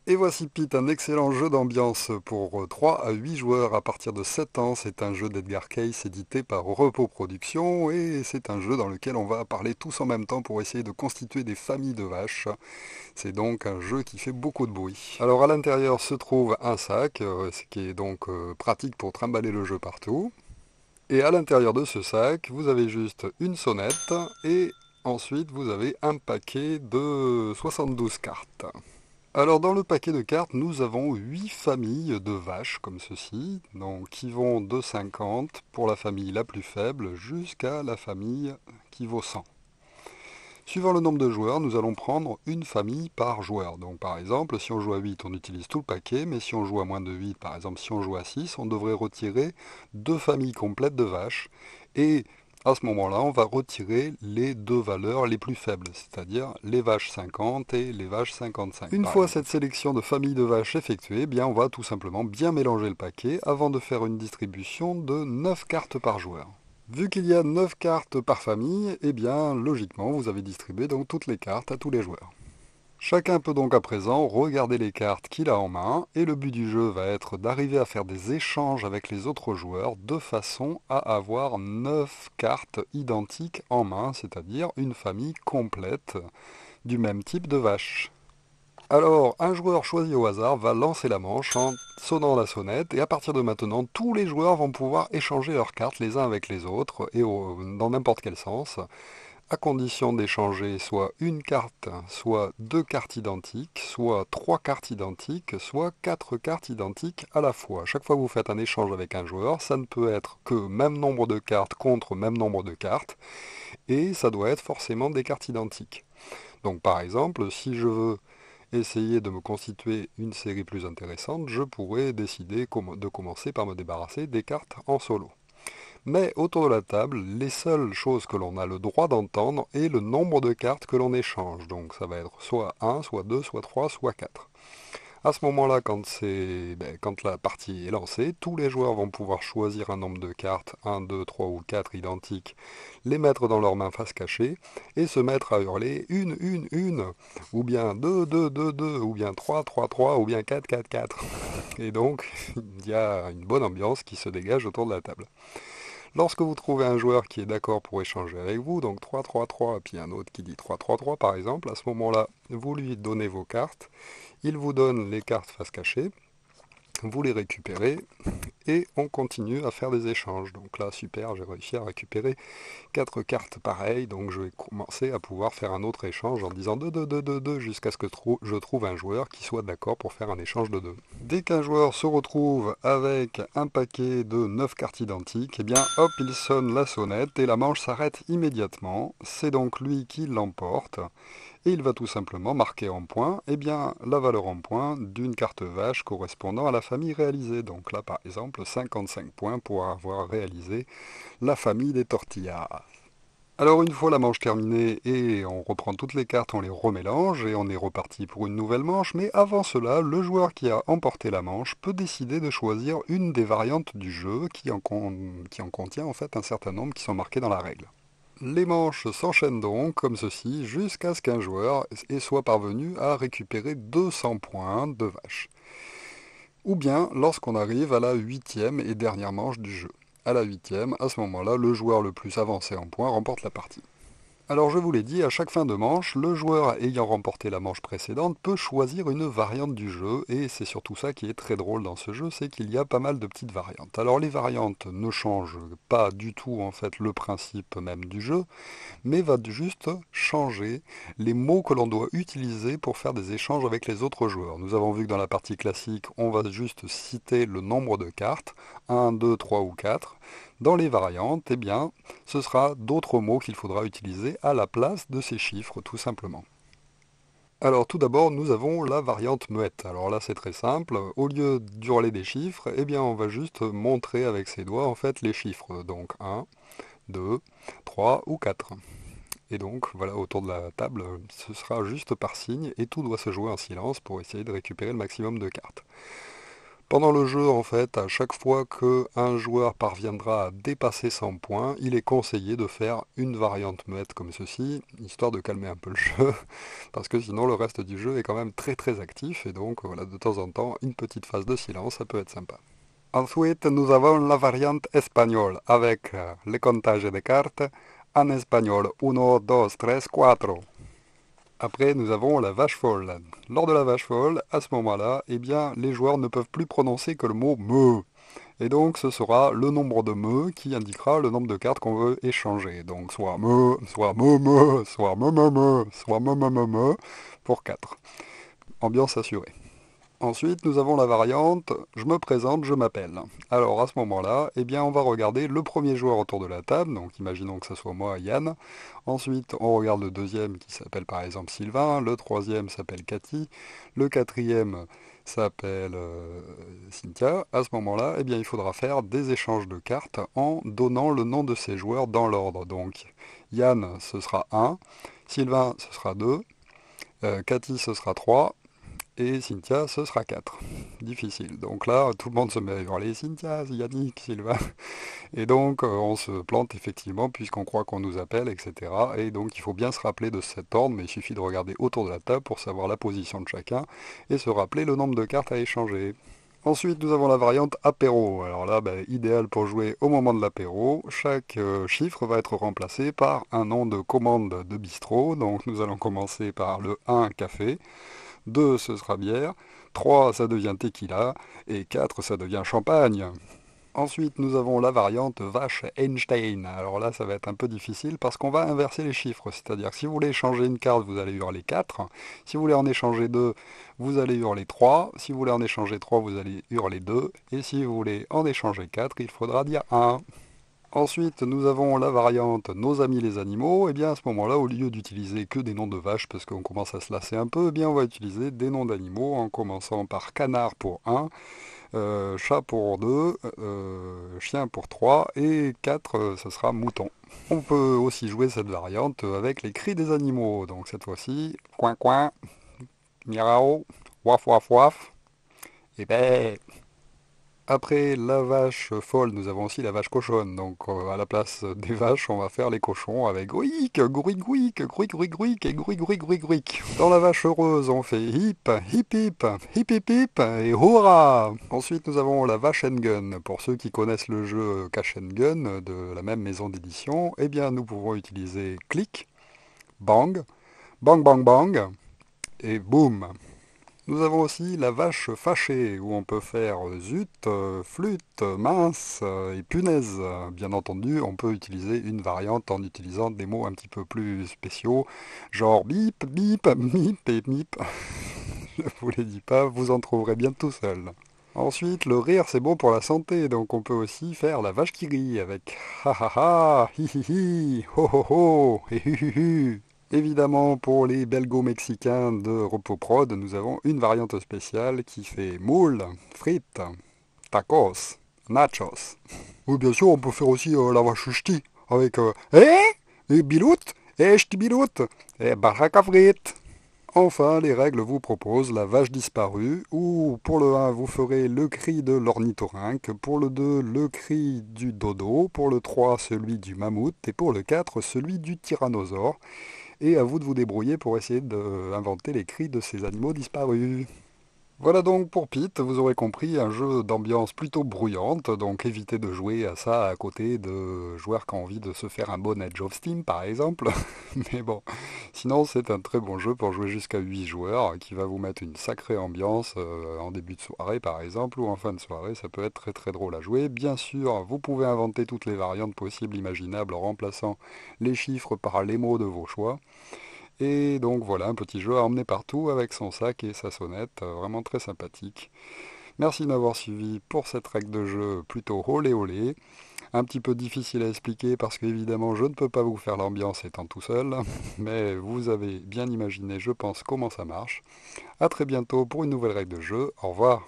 Et voici Pete, un excellent jeu d'ambiance pour 3 à 8 joueurs à partir de 7 ans. C'est un jeu d'Edgar Cayce édité par Repos Productions et c'est un jeu dans lequel on va parler tous en même temps pour essayer de constituer des familles de vaches. C'est donc un jeu qui fait beaucoup de bruit. Alors à l'intérieur se trouve un sac, ce qui est donc pratique pour trimballer le jeu partout. Et à l'intérieur de ce sac, vous avez juste une sonnette et ensuite vous avez un paquet de 72 cartes. Alors dans le paquet de cartes, nous avons 8 familles de vaches comme ceci, donc qui vont de 50 pour la famille la plus faible jusqu'à la famille qui vaut 100. Suivant le nombre de joueurs, nous allons prendre une famille par joueur. Donc par exemple, si on joue à 8, on utilise tout le paquet, mais si on joue à moins de 8, par exemple si on joue à 6, on devrait retirer deux familles complètes de vaches. Et à ce moment-là, on va retirer les deux valeurs les plus faibles, c'est-à-dire les vaches 50 et les vaches 55. Une fois cette sélection de familles de vaches effectuée, eh bien on va tout simplement bien mélanger le paquet avant de faire une distribution de 9 cartes par joueur. Vu qu'il y a 9 cartes par famille, eh bien, logiquement, vous avez distribué donc toutes les cartes à tous les joueurs. Chacun peut donc à présent regarder les cartes qu'il a en main, et le but du jeu va être d'arriver à faire des échanges avec les autres joueurs de façon à avoir 9 cartes identiques en main, c'est-à-dire une famille complète du même type de vache. Alors, un joueur choisi au hasard va lancer la manche en sonnant la sonnette, et à partir de maintenant, tous les joueurs vont pouvoir échanger leurs cartes les uns avec les autres, et dans n'importe quel sens, à condition d'échanger soit une carte, soit deux cartes identiques, soit trois cartes identiques, soit quatre cartes identiques à la fois. À chaque fois que vous faites un échange avec un joueur, ça ne peut être que même nombre de cartes contre même nombre de cartes, et ça doit être forcément des cartes identiques. Donc par exemple, si je veux essayer de me constituer une série plus intéressante, je pourrais décider de commencer par me débarrasser des cartes en solo. Mais autour de la table, les seules choses que l'on a le droit d'entendre est le nombre de cartes que l'on échange. Donc ça va être soit 1, soit 2, soit 3, soit 4. À ce moment-là, quand la partie est lancée, tous les joueurs vont pouvoir choisir un nombre de cartes, 1, 2, 3 ou 4 identiques, les mettre dans leurs mains face cachée, et se mettre à hurler une, ou bien 2, 2, 2, 2, ou bien 3, 3, 3, ou bien 4, 4, 4. Et donc, il y a une bonne ambiance qui se dégage autour de la table. Lorsque vous trouvez un joueur qui est d'accord pour échanger avec vous, donc 3-3-3, puis un autre qui dit 3-3-3 par exemple, à ce moment-là, vous lui donnez vos cartes, il vous donne les cartes face cachée, vous les récupérez et on continue à faire des échanges. Donc là, super, j'ai réussi à récupérer 4 cartes pareilles, donc je vais commencer à pouvoir faire un autre échange en disant 2, 2, 2, 2, 2, jusqu'à ce que je trouve un joueur qui soit d'accord pour faire un échange de 2. Dès qu'un joueur se retrouve avec un paquet de 9 cartes identiques, eh bien hop, il sonne la sonnette et la manche s'arrête immédiatement. C'est donc lui qui l'emporte. Et il va tout simplement marquer en point eh bien, la valeur en point d'une carte vache correspondant à la famille réalisée. Donc là, par exemple, 55 points pour avoir réalisé la famille des tortillas. Alors une fois la manche terminée et on reprend toutes les cartes, on les remélange et on est reparti pour une nouvelle manche, mais avant cela, le joueur qui a emporté la manche peut décider de choisir une des variantes du jeu qui en contient en fait un certain nombre qui sont marqués dans la règle. Les manches s'enchaînent donc comme ceci jusqu'à ce qu'un joueur soit parvenu à récupérer 200 points de vache. Ou bien lorsqu'on arrive à la huitième et dernière manche du jeu. À la huitième, à ce moment-là, le joueur le plus avancé en points remporte la partie. Alors je vous l'ai dit, à chaque fin de manche, le joueur ayant remporté la manche précédente peut choisir une variante du jeu, et c'est surtout ça qui est très drôle dans ce jeu, c'est qu'il y a pas mal de petites variantes. Alors les variantes ne changent pas du tout en fait le principe même du jeu, mais va juste changer les mots que l'on doit utiliser pour faire des échanges avec les autres joueurs. Nous avons vu que dans la partie classique, on va juste citer le nombre de cartes, 1, 2, 3 ou 4. Dans les variantes, eh bien, ce sera d'autres mots qu'il faudra utiliser à la place de ces chiffres, tout simplement. Alors tout d'abord, nous avons la variante muette. Alors là, c'est très simple. Au lieu d'hurler des chiffres, eh bien, on va juste montrer avec ses doigts en fait les chiffres. Donc 1, 2, 3 ou 4. Et donc, voilà, autour de la table, ce sera juste par signe et tout doit se jouer en silence pour essayer de récupérer le maximum de cartes. Pendant le jeu, en fait, à chaque fois qu'un joueur parviendra à dépasser 100 points, il est conseillé de faire une variante muette comme ceci, histoire de calmer un peu le jeu, parce que sinon le reste du jeu est quand même très très actif, et donc voilà, de temps en temps, une petite phase de silence, ça peut être sympa. Ensuite, nous avons la variante espagnole, avec les comptages de cartes en espagnol, 1, 2, 3, 4. Après, nous avons la vache folle. Lors de la vache folle, à ce moment-là, eh bien, les joueurs ne peuvent plus prononcer que le mot me. Et donc, ce sera le nombre de me qui indiquera le nombre de cartes qu'on veut échanger. Donc, soit me, soit me, soit me, pour 4. Ambiance assurée. Ensuite, nous avons la variante je me présente, je m'appelle. Alors à ce moment-là, eh bien, on va regarder le premier joueur autour de la table, donc imaginons que ce soit moi, Yann. Ensuite, on regarde le deuxième qui s'appelle par exemple Sylvain, le troisième s'appelle Cathy, le quatrième s'appelle Cynthia. À ce moment-là, eh bien, il faudra faire des échanges de cartes en donnant le nom de ces joueurs dans l'ordre. Donc Yann, ce sera 1, Sylvain, ce sera 2, Cathy, ce sera 3, et Cynthia, ce sera 4. Difficile. Donc là, tout le monde se met à hurler Cynthia, Yannick, Sylvain. Et donc, on se plante effectivement, puisqu'on croit qu'on nous appelle, etc. Et donc, il faut bien se rappeler de cet ordre, mais il suffit de regarder autour de la table pour savoir la position de chacun et se rappeler le nombre de cartes à échanger. Ensuite, nous avons la variante apéro. Alors là, idéal pour jouer au moment de l'apéro. Chaque chiffre va être remplacé par un nom de commande de bistrot. Donc, nous allons commencer par le 1 café. 2, ce sera bière. 3, ça devient tequila. Et 4, ça devient champagne. Ensuite, nous avons la variante vache Einstein. Alors là, ça va être un peu difficile parce qu'on va inverser les chiffres. C'est-à-dire que si vous voulez échanger une carte, vous allez hurler 4. Si vous voulez en échanger 2, vous allez hurler 3. Si vous voulez en échanger 3, vous allez hurler 2. Et si vous voulez en échanger 4, il faudra dire 1. Ensuite, nous avons la variante nos amis les animaux. Et bien à ce moment-là, au lieu d'utiliser que des noms de vaches parce qu'on commence à se lasser un peu, eh bien on va utiliser des noms d'animaux en commençant par canard pour 1, chat pour 2, chien pour 3 et 4, ce sera mouton. On peut aussi jouer cette variante avec les cris des animaux. Donc cette fois-ci, coin coin, miaou, waf waf waf, et ben. Après la vache folle, nous avons aussi la vache cochonne. Donc à la place des vaches, on va faire les cochons avec gouic, gouic gouic, gouic gouic gouic et gouic gouic gouic gouic. Dans la vache heureuse, on fait hip, hip hip, hip hip hip et hurrah. Ensuite, nous avons la vache and gun. Pour ceux qui connaissent le jeu Cash and Gun de la même maison d'édition, eh bien nous pouvons utiliser clic, bang, bang bang bang et boum. Nous avons aussi la vache fâchée, où on peut faire zut, flûte, mince et punaise. Bien entendu, on peut utiliser une variante en utilisant des mots un petit peu plus spéciaux, genre bip, bip, mip et mip. Je vous les dis pas, vous en trouverez bien tout seul. Ensuite, le rire c'est bon pour la santé, donc on peut aussi faire la vache qui rit avec ha ha ha, hi hi hi, ho ho ho, et hu hu hu. Évidemment, pour les belgo-mexicains de Repos Prod, nous avons une variante spéciale qui fait moules, frites, tacos, nachos. Oui, bien sûr, on peut faire aussi la vache ch'ti avec et bilout, et ch'ti bilout, et baraka frites. Enfin, les règles vous proposent la vache disparue, où pour le 1, vous ferez le cri de l'ornithorynque, pour le 2, le cri du dodo, pour le 3, celui du mammouth, et pour le 4, celui du tyrannosaure. Et à vous de vous débrouiller pour essayer d'inventer les cris de ces animaux disparus. Voilà donc pour Pete, vous aurez compris, un jeu d'ambiance plutôt bruyante, donc évitez de jouer à ça à côté de joueurs qui ont envie de se faire un bon Edge of Steam par exemple. Mais bon, sinon c'est un très bon jeu pour jouer jusqu'à 8 joueurs qui va vous mettre une sacrée ambiance en début de soirée par exemple ou en fin de soirée, ça peut être très très drôle à jouer. Bien sûr, vous pouvez inventer toutes les variantes possibles imaginables en remplaçant les chiffres par les mots de vos choix. Et donc voilà, un petit jeu à emmener partout avec son sac et sa sonnette, vraiment très sympathique. Merci de m'avoir suivi pour cette règle de jeu plutôt olé olé. Un petit peu difficile à expliquer parce qu'évidemment je ne peux pas vous faire l'ambiance étant tout seul, mais vous avez bien imaginé je pense comment ça marche. A très bientôt pour une nouvelle règle de jeu, au revoir.